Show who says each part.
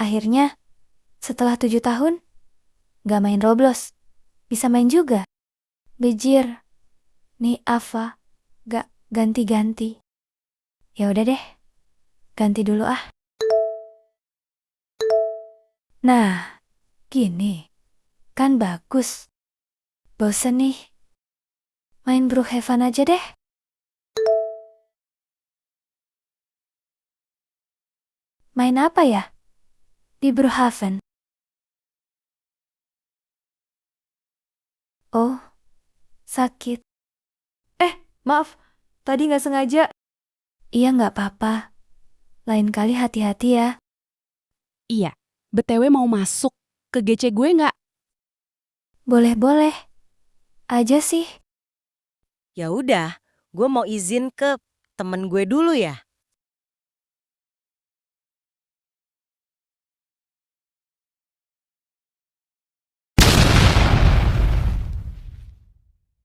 Speaker 1: Akhirnya, setelah 7 tahun, gak main Roblox. Bisa main juga. Bejir. Nih Ava, gak ganti-ganti. Ya udah deh, ganti dulu ah. Nah, gini. Kan bagus. Bosen nih. Main Brookhaven aja deh. Main apa ya? Di Brookhaven. Oh, sakit.
Speaker 2: Maaf, tadi nggak sengaja.
Speaker 1: Iya nggak apa-apa. Lain kali hati-hati ya.
Speaker 3: Iya, BTW mau masuk ke GC gue nggak?
Speaker 1: Boleh-boleh. Aja sih.
Speaker 4: Ya udah, gue mau izin ke temen gue dulu ya.